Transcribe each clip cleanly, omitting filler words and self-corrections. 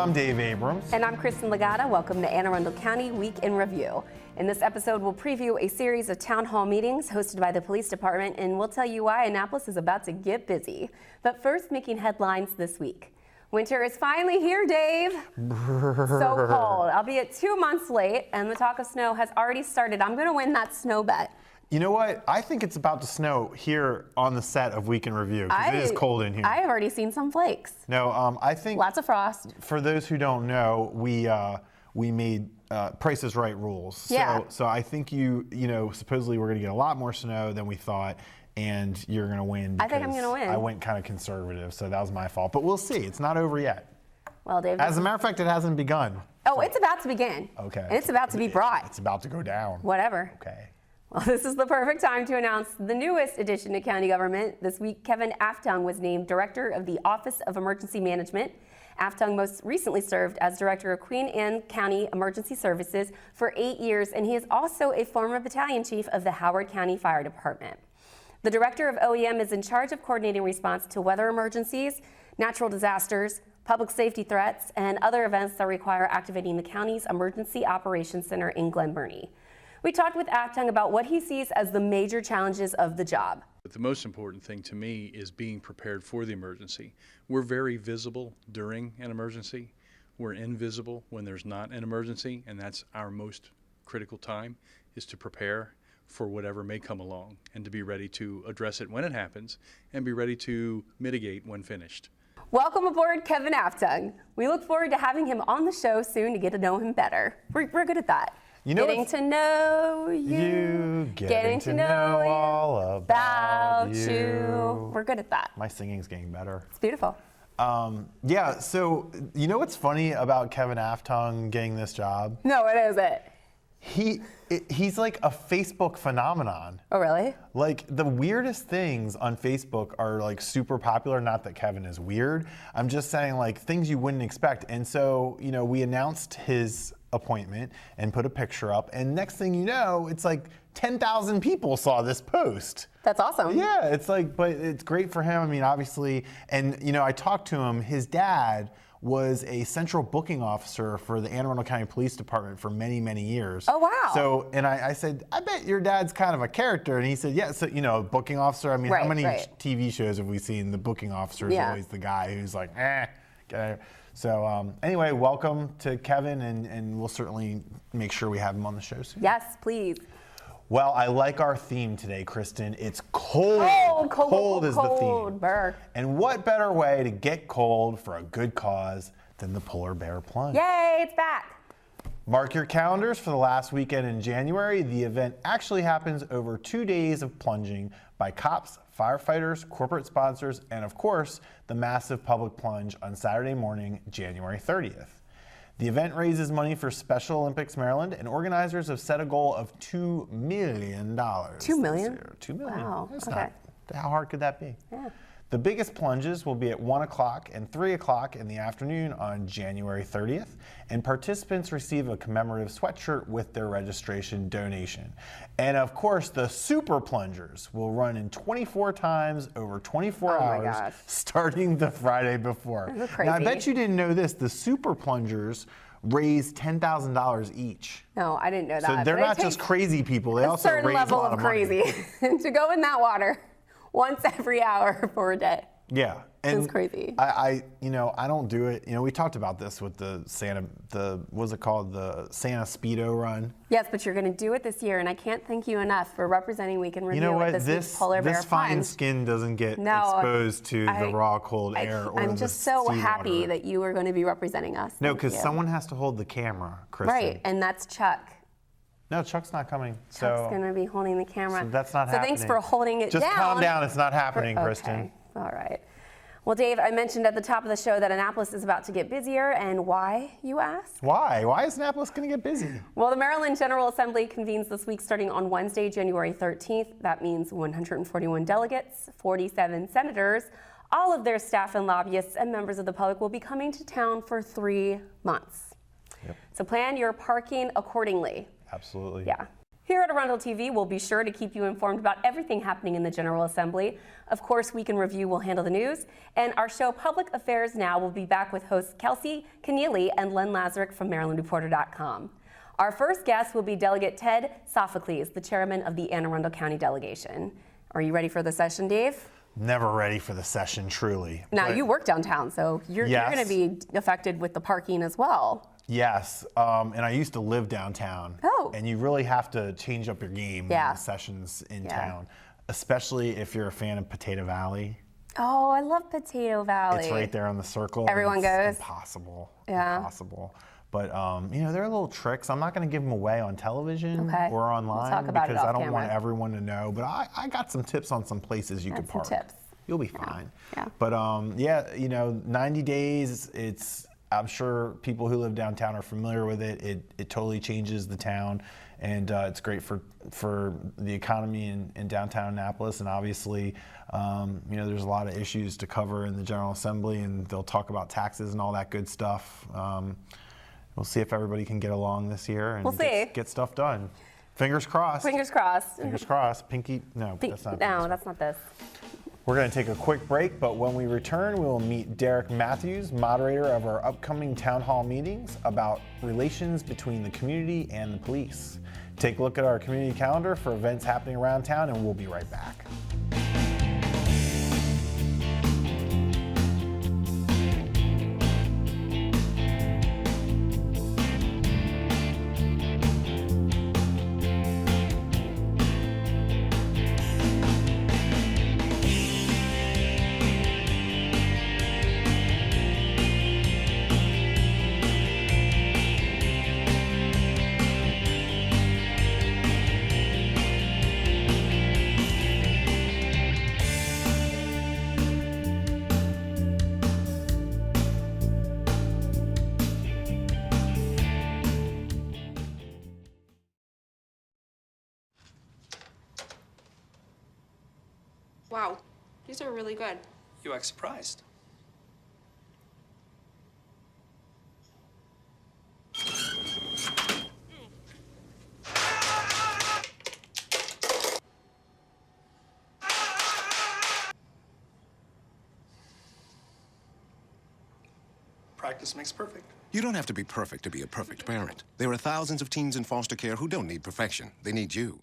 I'm Dave Abrams. And I'm Kristin Legata. Welcome to Arundel County Week in Review. In this episode, we'll preview a series of town hall meetings hosted by the police department, and we'll tell you why Annapolis is about to get busy. But first, making headlines this week. Winter is finally here, Dave. So cold, albeit 2 months late, and the talk of snow has already started. I'm going to win that snow bet. You know what? I think it's about to snow here on the set of Week in Review because it is cold in here. I have already seen some flakes. No, I think lots of frost. For those who don't know, we made Price is Right rules. Yeah. So I think you know supposedly we're going to get a lot more snow than we thought, and you're going to win. I think I'm going to win. I went kind of conservative, so that was my fault. But we'll see. It's not over yet. Well, Dave. As a matter of fact, it hasn't begun. Oh, so. It's about to begin. Okay. And it's about to be brought. It's about to go down. Whatever. Okay. Well, this is the perfect time to announce the newest addition to county government. This week, Kevin Aftung was named Director of the Office of Emergency Management. Aftung most recently served as Director of Queen Anne County Emergency Services for 8 years, and he is also a former Battalion Chief of the Howard County Fire Department. The Director of OEM is in charge of coordinating response to weather emergencies, natural disasters, public safety threats, and other events that require activating the county's Emergency Operations Center in Glen Burnie. We talked with Aftung about what he sees as the major challenges of the job. The most important thing to me is being prepared for the emergency. We're very visible during an emergency. We're invisible when there's not an emergency, and that's our most critical time, is to prepare for whatever may come along and to be ready to address it when it happens and be ready to mitigate when finished. Welcome aboard, Kevin Aftung. We look forward to having him on the show soon to get to know him better. We're good at that. You know, getting to know you, getting to know all about you. We're good at that. My singing's getting better. It's beautiful. Yeah, so you know what's funny about Kevin Aftung getting this job? No, it isn't. He's like a Facebook phenomenon. Oh, really? Like the weirdest things on Facebook are like super popular. Not that Kevin is weird. I'm just saying like things you wouldn't expect. And so, you know, we announced his appointment and put a picture up, and next thing you know, it's like 10,000 people saw this post. That's awesome. Yeah, it's like, but it's great for him. I mean, obviously, and you know, I talked to him. His dad was a central booking officer for the Anne Arundel County Police Department for many, many years. Oh, wow. So, and I said, I bet your dad's kind of a character. And he said, yeah, so, you know, booking officer. I mean, how many TV shows have we seen? The booking officer is always the guy who's like, So anyway, welcome to Kevin, and we'll certainly make sure we have him on the show soon. Yes, please. Well, I like our theme today, Kristin. It's cold. Cold is the theme. Burr. And what better way to get cold for a good cause than the Polar Bear Plunge? Yay, it's back. Mark your calendars for the last weekend in January. The event actually happens over 2 days of plunging by cops, firefighters, corporate sponsors, and of course, the massive public plunge on Saturday morning, January 30th. The event raises money for Special Olympics Maryland, and organizers have set a goal of $2 million. $2 million? $2 million. Wow. That's okay. not, how hard could that be? Yeah. The biggest plunges will be at 1 o'clock and 3 o'clock in the afternoon on January 30th, and participants receive a commemorative sweatshirt with their registration donation. And of course, the super plungers will run in 24 times over 24 hours, starting the Friday before. That's crazy. Now, I bet you didn't know this. The super plungers raise $10,000 each. No, I didn't know that. So they're not just crazy people. They also raise a lot of money. A certain level of crazy to go in that water once every hour for a day. Yeah. And it's crazy. I don't do it. You know, we talked about this with the Santa Speedo run. Yes, but you're going to do it this year, and I can't thank you enough for representing Week in Review. You know what? This Polar Bear this fine Plunge. skin doesn't get exposed to the raw, cold air or I'm the just so happy water. that you are going to be representing us. No, because someone has to hold the camera, Kristin. Right, and that's Chuck. No, Chuck's not coming. Chuck's going to be holding the camera. So that's not happening. So thanks for holding it down. Just calm down. It's not happening, Kristin. Okay. All right. Well, Dave, I mentioned at the top of the show that Annapolis is about to get busier, and why, you ask? Why? Why is Annapolis going to get busy? Well, the Maryland General Assembly convenes this week starting on Wednesday, January 13th. That means 141 delegates, 47 senators, all of their staff and lobbyists and members of the public will be coming to town for 3 months. Yep. So plan your parking accordingly. Absolutely. Yeah. Here at Arundel TV, we'll be sure to keep you informed about everything happening in the General Assembly. Of course, Week in Review will handle the news, and our show Public Affairs Now will be back with hosts Kelsey Keneally and Len Lazarick from MarylandReporter.com. Our first guest will be Delegate Ted Sophocles, the chairman of the Anne Arundel County delegation. Are you ready for the session, Dave? Never ready for the session, truly. Now, you work downtown, so you're going to be affected with the parking as well. Yes, and I used to live downtown. Oh. And you really have to change up your game in the sessions in town, especially if you're a fan of Potato Valley. Oh, I love Potato Valley. It's right there on the circle. Everyone goes. Impossible. Yeah. Impossible. But you know, there are little tricks. I'm not going to give them away on television or online we'll talk about because I don't camera. want everyone to know. But I got some tips on some places you could park. Some tips. You'll be fine. Yeah. But yeah, you know, 90 days. I'm sure people who live downtown are familiar with it. It totally changes the town, and it's great for the economy in downtown Annapolis. And obviously, you know, there's a lot of issues to cover in the General Assembly, and they'll talk about taxes and all that good stuff. We'll see if everybody can get along this year and get stuff done. Fingers crossed. Fingers crossed. Fingers crossed. Pinky, no, that's not. No, that's not this. We're going to take a quick break, but when we return, we will meet Derek Matthews, moderator of our upcoming town hall meetings about relations between the community and the police. Take a look at our community calendar for events happening around town, and we'll be right back. Wow, these are really good. You act surprised. Practice makes perfect. You don't have to be perfect to be a perfect parent. There are thousands of teens in foster care who don't need perfection. They need you.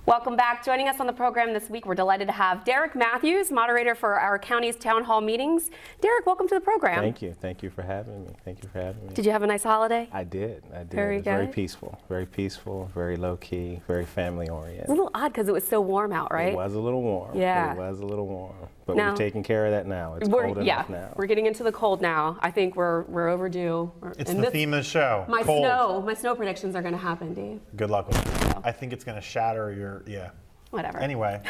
Welcome back. Joining us on the program this week, we're delighted to have Derek Matthews, moderator for our county's town hall meetings. Derek, welcome to the program. Thank you. Thank you for having me. Thank you for having me. Did you have a nice holiday? I did. Very It was good. very peaceful, very low key, very family oriented. It's a little odd because it was so warm out, right? It was a little warm. Yeah. It was a little warm. But Now- we're taking care of that now. It's cold enough now. We're getting into the cold now. I think we're overdue. It's the theme of the show. My cold. snow predictions are going to happen, Dave. Good luck with it. I think it's going to shatter your, Whatever. Anyway.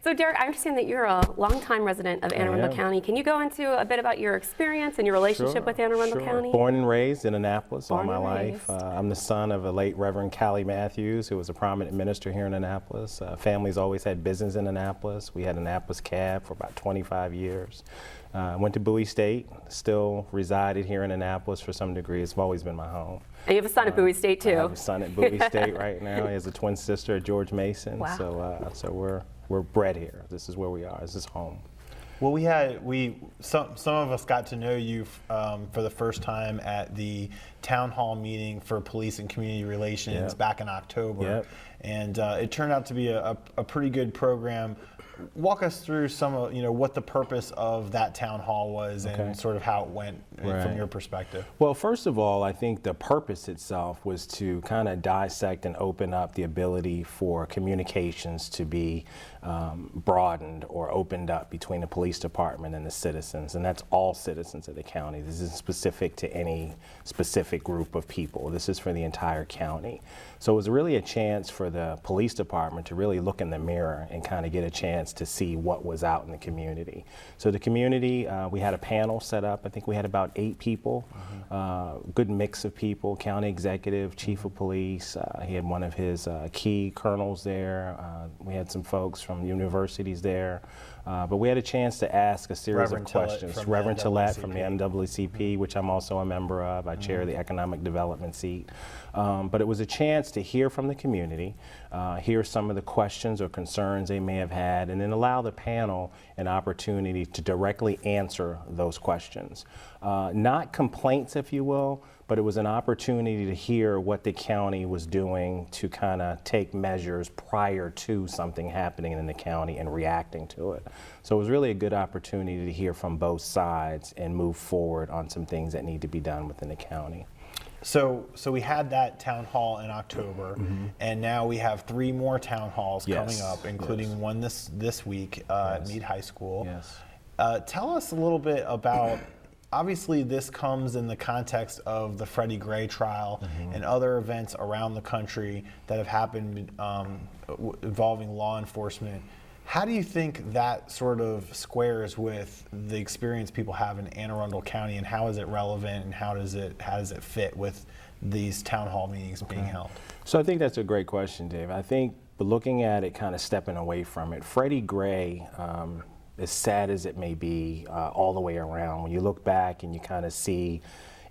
So Derek, I understand that you're a longtime resident of Anne Arundel am. County. Can you go into a bit about your experience and your relationship with Anne Arundel County? Born and raised in Annapolis all Born my and life. raised. I'm the son of a late Reverend Callie Matthews, who was a prominent minister here in Annapolis. Family's always had business in Annapolis. We had Annapolis Cab for about 25 years. Went to Bowie State, still resided here in Annapolis for some degree. It's always been my home. And you have a son at Bowie State too. I have a son at Bowie State right now. He has a twin sister at George Mason. Wow. So we're bred here. This is where we are. This is home. Well, some of us got to know you for the first time at the town hall meeting for police and community relations back in October, Yep. and it turned out to be a pretty good program. Walk us through some of what the purpose of that town hall was and sort of how it went from your perspective. Well, first of all, I think the purpose itself was to kind of dissect and open up the ability for communications to be broadened or opened up between the police department and the citizens, and that's all citizens of the county. This isn't specific to any specific group of people. This is for the entire county. So it was really a chance for the police department to really look in the mirror and kind of get a chance to see what was out in the community. So the community, we had a panel set up. I think we had about 8 people, good mix of people, county executive, chief of police. He had one of his key colonels there. We had some folks from universities there. But we had a chance to ask a series Reverend of Tillett questions. from the Reverend Tillett NAACP. from the NAACP, which I'm also a member of. I chair the economic development seat. But it was a chance to hear from the community, hear some of the questions or concerns they may have had, and then allow the panel an opportunity to directly answer those questions. Not complaints, if you will, but it was an opportunity to hear what the county was doing to kind of take measures prior to something happening in the county and reacting to it. So it was really a good opportunity to hear from both sides and move forward on some things that need to be done within the county. So we had that town hall in October, and now we have 3 more town halls coming up, including one this week at Meade High School. Yes. Tell us a little bit about, obviously this comes in the context of the Freddie Gray trial and other events around the country that have happened involving law enforcement. How do you think that sort of squares with the experience people have in Anne Arundel County, and how is it relevant, and how does it fit with these town hall meetings being held? So I think that's a great question, Dave. I think looking at it, kind of stepping away from it, Freddie Gray, as sad as it may be, all the way around, when you look back and you kind of see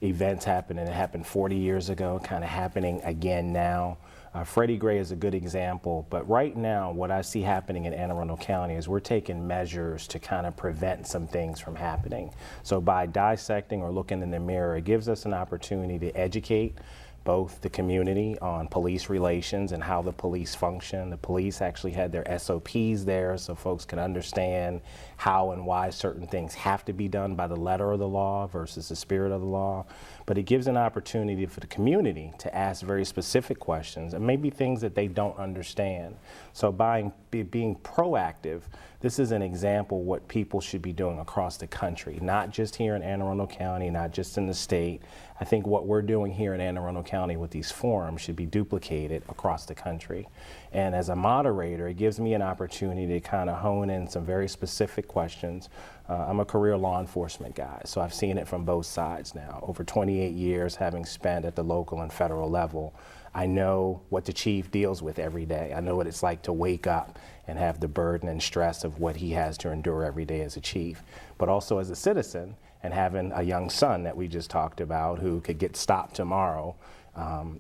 events happen, and it happened 40 years ago, kind of happening again now. Freddie Gray is a good example, but right now what I see happening in Anne Arundel County is we're taking measures to kind of prevent some things from happening. So by dissecting or looking in the mirror, it gives us an opportunity to educate both the community on police relations and how the police function. The police actually had their SOPs there so folks can understand how and why certain things have to be done by the letter of the law versus the spirit of the law. But it gives an opportunity for the community to ask very specific questions and maybe things that they don't understand. So by being proactive, this is an example what people should be doing across the country, not just here in Anne Arundel County, not just in the state. I think what we're doing here in Anne Arundel County with these forums should be duplicated across the country. And as a moderator, it gives me an opportunity to kind of hone in some very specific questions. I'm a career law enforcement guy, so I've seen it from both sides now. Over 28 years having spent at the local and federal level, I know what the chief deals with every day. I know what it's like to wake up and have the burden and stress of what he has to endure every day as a chief, but also as a citizen and having a young son that we just talked about who could get stopped tomorrow.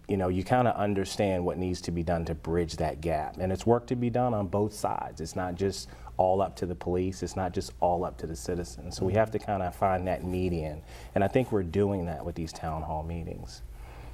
You know, you kind of understand what needs to be done to bridge that gap. And it's work to be done on both sides. It's not just all up to the police. It's not just all up to the citizens. So we have to kind of find that median. And I think we're doing that with these town hall meetings.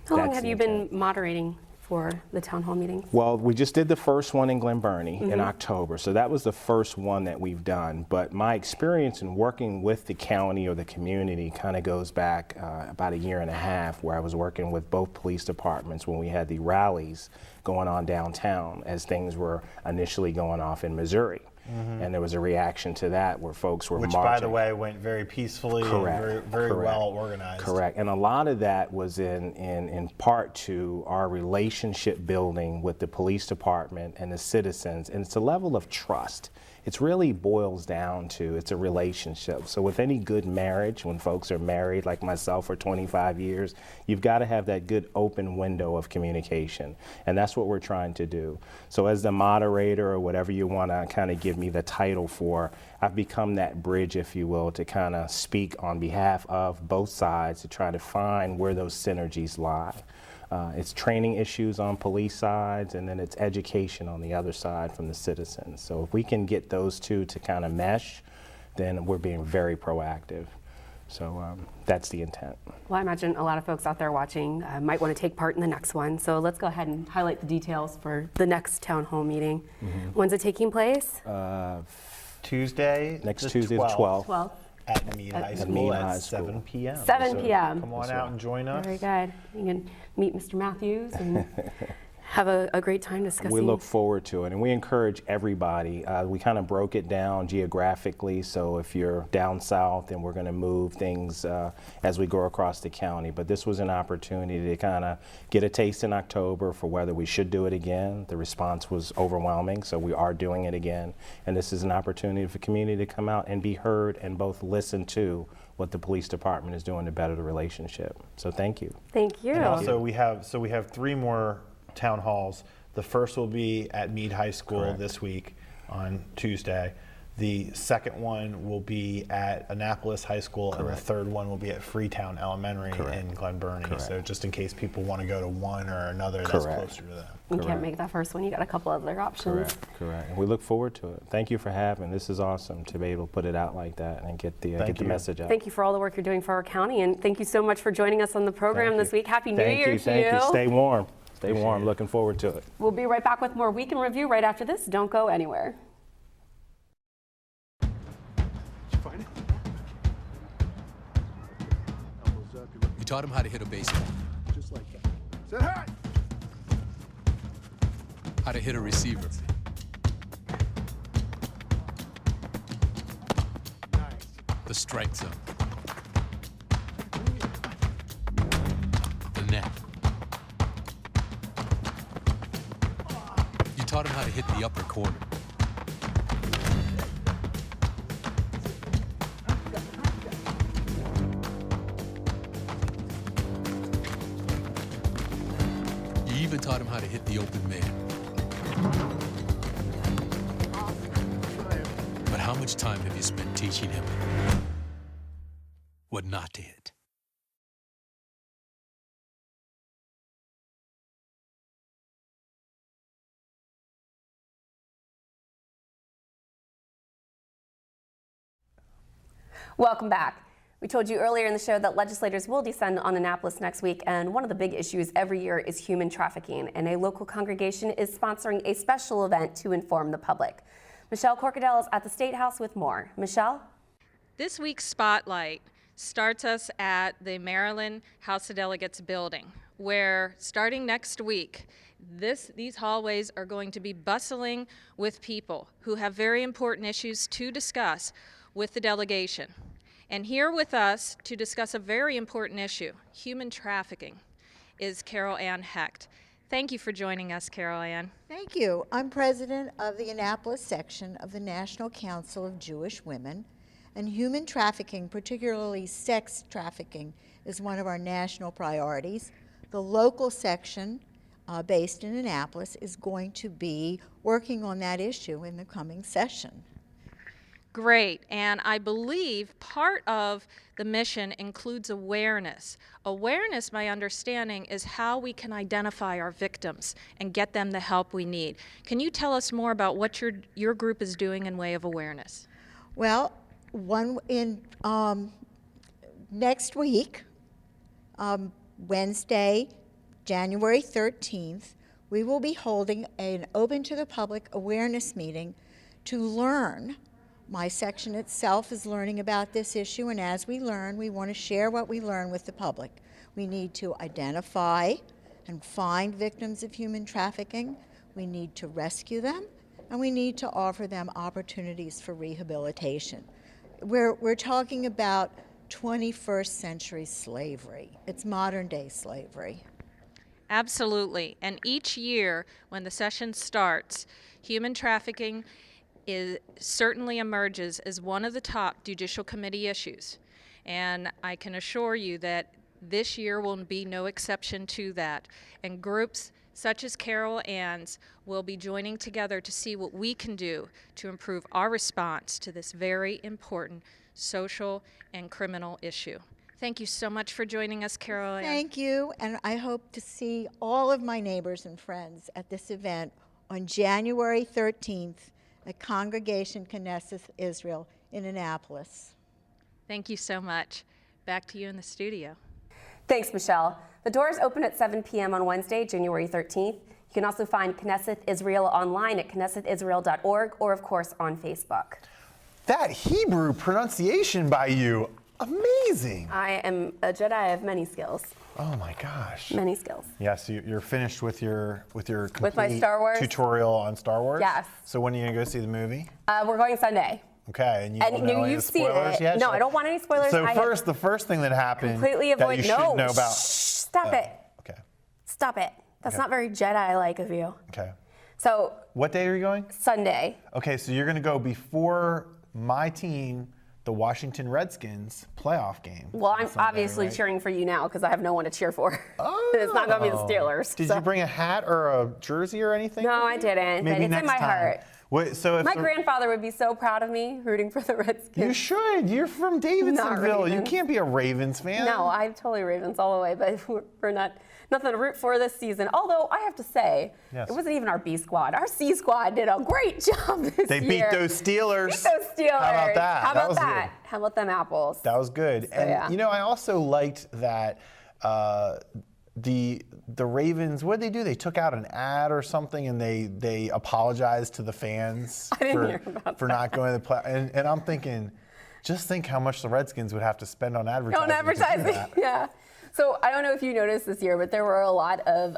How long have you been moderating for the town hall meetings? Well, we just did the first one in Glen Burnie in October, so that was the first one that we've done. But my experience in working with the county or the community kind of goes back about 1.5 years, where I was working with both police departments when we had the rallies going on downtown as things were initially going off in Missouri. And there was a reaction to that where folks were marching. Which, by the way, went very peacefully and very well organized. Correct. And a lot of that was in part to our relationship building with the police department and the citizens. And it's a level of trust. It really boils down to, it's a relationship. So with any good marriage, when folks are married like myself for 25 years, you've got to have that good open window of communication. And that's what we're trying to do. So as the moderator or whatever you want to kind of give me the title for, I've become that bridge, if you will, to kind of speak on behalf of both sides to try to find where those synergies lie. It's training issues on police sides, and then it's education on the other side from the citizens. So if we can get those two to kind of mesh, then we're being very proactive. So that's the intent. Well, I imagine a lot of folks out there watching might want to take part in the next one. So let's go ahead and highlight the details for the next town hall meeting. When's it taking place? Tuesday, Next Tuesday, the 12th. 12th. At Meade High School Meade at High School. 7 p.m. 7 p.m. Come on out and join us. Very good. You can meet Mr. Matthews and have a great time discussing. We look forward to it, and we encourage everybody. We kind of broke it down geographically, so if you're down south, then we're going to move things as we go across the county. But this was an opportunity to kind of get a taste in October for whether we should do it again. The response was overwhelming, so we are doing it again. And this is an opportunity for the community to come out and be heard and both listen to what the police department is doing to better the relationship. So thank you. Thank you. And also we have 3 more town halls. The first will be at Meade High School this week on Tuesday. The second one will be at Annapolis High School, and the third one will be at Freetown Elementary in Glen Burnie. So just in case people want to go to one or another that's closer to them. You can't make that first one. You got a couple other options. Correct. And we look forward to it. Thank you for having. This is awesome to be able to put it out like that and get the message out. Thank you for all the work you're doing for our county, and thank you so much for joining us on the program this week. Happy New Year to you. Thank you. Stay warm. Stay warm. Looking forward to it. We'll be right back with more Week in Review right after this. Don't go anywhere. We taught him how to hit a baseball. Just like that. Say hi! How to hit a receiver. Nice. The strike zone. The net. You taught him how to hit the upper corner. You even taught him how to hit the open man. But how much time have you spent teaching him what not to hit? Welcome back. We told you earlier in the show that legislators will descend on Annapolis next week, and one of the big issues every year is human trafficking, and a local congregation is sponsoring a special event to inform the public. Michelle Corkadel is at the State House with more. Michelle? This week's Spotlight starts us at the Maryland House of Delegates building, where starting next week, these hallways are going to be bustling with people who have very important issues to discuss with the delegation. And here with us to discuss a very important issue, human trafficking, is Carol Ann Hecht. Thank you for joining us, Carol Ann. Thank you. I'm president of the Annapolis section of the National Council of Jewish Women, and human trafficking, particularly sex trafficking, is one of our national priorities. The local section based in Annapolis is going to be working on that issue in the coming session. Great, and I believe part of the mission includes awareness. Awareness, my understanding, is how we can identify our victims and get them the help we need. Can you tell us more about what your group is doing in way of awareness? Well, next week, Wednesday, January 13th, we will be holding an open to the public awareness meeting to learn. My section itself is learning about this issue, and as we learn, we want to share what we learn with the public. We need to identify and find victims of human trafficking. We need to rescue them, and we need to offer them opportunities for rehabilitation. We're talking about 21st century slavery. It's modern day slavery. Absolutely, and each year when the session starts, human trafficking certainly emerges as one of the top Judicial Committee issues. And I can assure you that this year will be no exception to that. And groups such as Carol Ann's will be joining together to see what we can do to improve our response to this very important social and criminal issue. Thank you so much for joining us, Carol Ann. Thank you, and I hope to see all of my neighbors and friends at this event on January 13th at Congregation Knesset Israel in Annapolis. Thank you so much. Back to you in the studio. Thanks, Michelle. The doors open at 7 p.m. on Wednesday, January 13th. You can also find Knesset Israel online at KnessetIsrael.org or, of course, on Facebook. That Hebrew pronunciation by you, amazing. I am a Jedi of many skills. Oh my gosh. Many skills. Yes, you're finished with your complete my Star Wars tutorial on Star Wars? Yes. So when are you gonna go see the movie? We're going Sunday. Okay, and you don't know any you've spoilers seen it. yet? No, I don't want any spoilers. So the first thing that happened completely avoid. that you should know about. Stop it. Okay. Stop it. That's not very Jedi-like of you. Okay. So. What day are you going? Sunday. Okay, so you're gonna go before my team, the Washington Redskins playoff game. Well, I'm Sunday, obviously right? cheering for you now because I have no one to cheer for. Oh. It's not going to be the Steelers. Did you bring a hat or a jersey or anything? No, I didn't. Maybe but it's next in my time. heart. Wait, so if My grandfather would be so proud of me rooting for the Redskins. you should. You're from Davidsonville. You Ravens. can't be a Ravens fan. No, I'm totally Ravens all the way, but we're nothing to root for this season. Although I have to say, Yes. it wasn't even our B squad. Our C squad did a great job this They year. beat those Steelers. Beat those Steelers. How about that? How That about was that? good. How about them apples? That was good. And yeah. you know, I also liked that the Ravens. What did they do? They took out an ad or something, and they apologized to the fans I didn't hear about for not going to the play. And I'm thinking, just think how much the Redskins would have to spend on advertising. On to do advertising, that. yeah. So I don't know if you noticed this year, but there were a lot of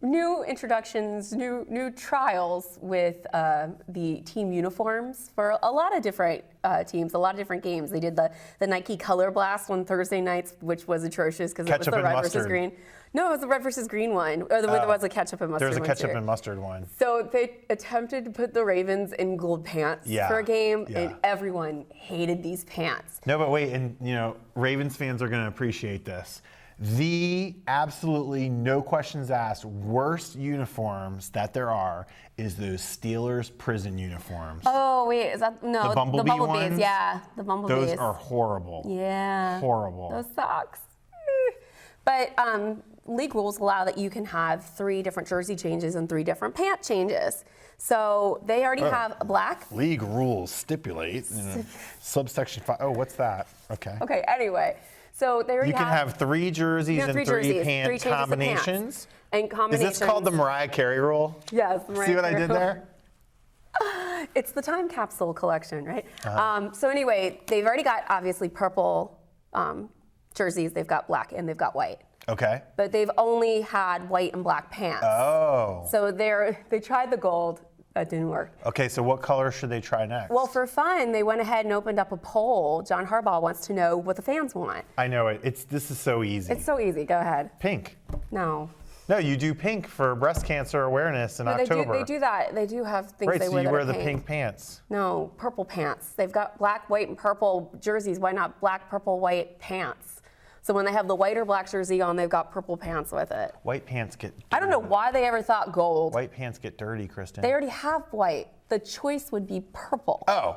new introductions, new trials with the team uniforms for a lot of different teams, a lot of different games. They did the Nike Color Blast on Thursday nights, which was atrocious because it was Ketchup the and red versus mustard. green. No, it was the red versus green one. Or there was a ketchup and mustard There was a one ketchup too. and mustard one. So they attempted to put the Ravens in gold pants Yeah, for a game, yeah. and everyone hated these pants. No, but wait, and you know, Ravens fans are going to appreciate this. The absolutely no questions asked worst uniforms that there are is those Steelers prison uniforms. Oh wait, is that no The Bumblebee ones? Yeah, the bumblebees. Those are horrible. Yeah. Horrible. Those socks. But league rules allow that you can have 3 different jersey changes and 3 different pant changes. So they already have a black. League rules stipulate, subsection 5. Oh, what's that? Okay. Okay, anyway. So they already You can have 3 jerseys and 3 pant 3 changes of pants. combinations. And Is combinations. this called the Mariah Carey rule? Yes. See what I did there? It's the time capsule collection, right? Uh-huh. So anyway, they've already got obviously purple jerseys. They've got black and they've got white. Okay. But they've only had white and black pants. Oh. So they tried the gold. That didn't work. Okay, so what color should they try next? Well, for fun, they went ahead and opened up a poll. John Harbaugh wants to know what the fans want. I know it. This is so easy. It's so easy. Go ahead. Pink. No. No, you do pink for breast cancer awareness in October. They do that. They do have things Right, they so wear you that wear are the pink. pink pants. No, purple pants. They've got black, white, and purple jerseys. Why not black, purple, white pants? So when they have the white or black jersey on, they've got purple pants with it. White pants get dirty. I don't know why they ever thought gold. White pants get dirty, Kristen. They already have white. The choice would be purple. Oh.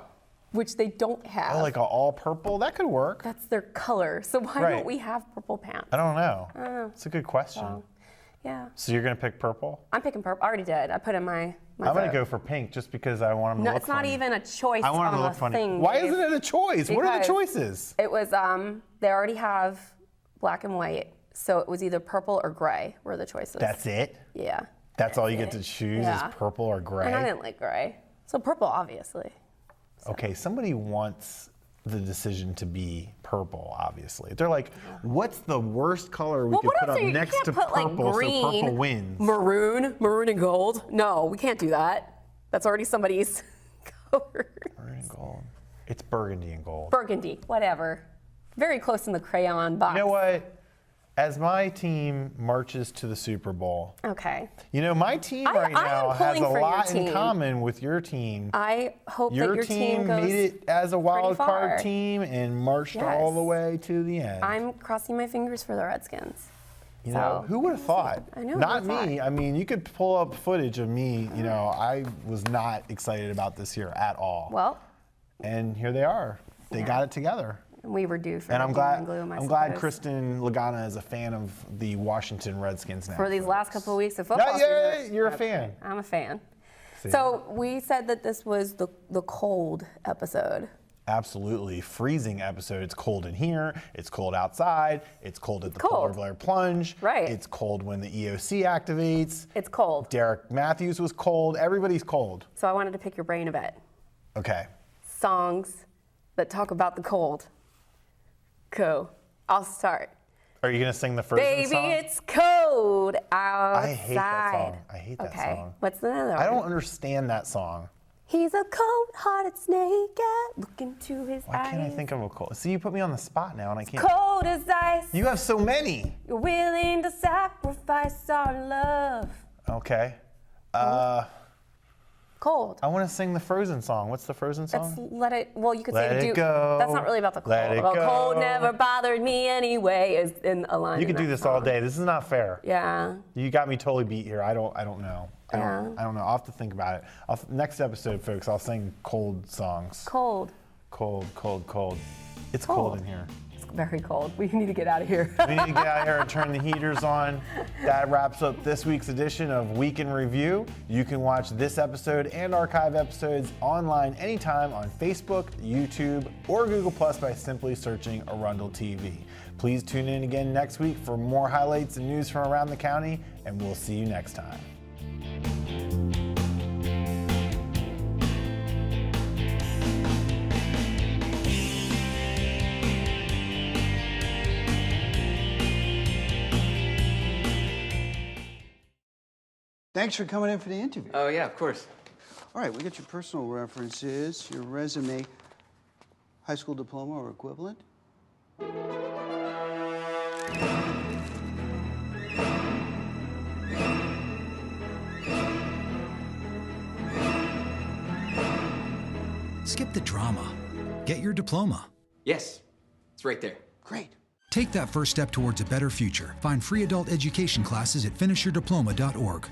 Which they don't have. Oh, like all purple? That could work. That's their color. So why Right. don't we have purple pants? I don't know. Oh. It's a good question. Well, yeah. So you're going to pick purple? I'm picking purple. I already did. I put in my I'm going to vote. go for pink just because I want them to No, look it's not funny. even a choice I want them on to a look funny. thing. Why Dave. isn't it a choice? What are the Because choices? It was, they already have black and white. So it was either purple or gray were the choices. That's it? Yeah. That's all you get to choose Yeah. is purple or gray? And I didn't like gray. So purple, obviously. Okay, somebody wants the decision to be purple, obviously. They're like, what's the worst color we Well, could what put else up are you next can't to put purple like green, so purple wins? maroon and gold. No, we can't do that. That's already somebody's color. Maroon and gold. It's burgundy and gold. Burgundy, whatever. Very close in the crayon box. You know what? As my team marches to the Super Bowl, Okay. you know, my team I right am now has pulling a for your lot in team. common with your team. I hope that Your your team goes made it as a wild pretty card far. team and marched all Yes. the way to the end. I'm crossing my fingers for the Redskins. You know, So, who would have thought? I know, Not who would've me. thought? I mean, you could pull up footage of me. You know, I was not excited about this year at all. Well, And here they are. They got it together. we were due for And the I'm doom glad. and gloom, I I'm glad suppose. Kristen Lagana is a fan of the Washington Redskins now. For these last couple of weeks of football Not yet. season. You're a Okay, fan. I'm a fan. See? So we said that this was the cold episode. Absolutely freezing episode. It's cold in here. It's cold outside. It's cold at the Polar cold. Bear Plunge. Right. It's cold when the EOC activates. It's cold. Derek Matthews was cold. Everybody's cold. So I wanted to pick your brain a bit. Okay. Songs that talk about the cold. Cool. I'll start. Are you gonna sing the Frozen Baby, song? it's cold outside. I hate that song. I hate that okay. song. What's another one? I don't understand that song. He's a cold-hearted snake cat. Look into his Why eyes. can't I think of a cold? See, you put me on the spot now, and I can't. Cold as ice. You have so many. You're willing to sacrifice our love. Okay. Cold. I want to sing the Frozen song. What's the Frozen That's song? let it. Well, you could Let say it do. go. That's not really about the cold. Let it Well, cold go. never bothered me anyway. Is in a line. You in could do that this all song. day. This is not fair. Yeah. You got me totally beat here. I don't know. I don't know. I'll have to think about it. Next episode, folks, I'll sing cold songs. Cold. Cold, cold, cold. It's cold in here. It's very cold. We need to get out of here. We need to get out of here and turn the heaters on. That wraps up this week's edition of Week in Review. You can watch this episode and archive episodes online anytime on Facebook, YouTube, or Google Plus by simply searching Arundel TV. Please tune in again next week for more highlights and news from around the county, and we'll see you next time. Thanks for coming in for the interview. Oh, yeah, of course. All right, we got your personal references, your resume, high school diploma or equivalent. Skip the drama. Get your diploma. Yes, it's right there. Great. Take that first step towards a better future. Find free adult education classes at finishyourdiploma.org.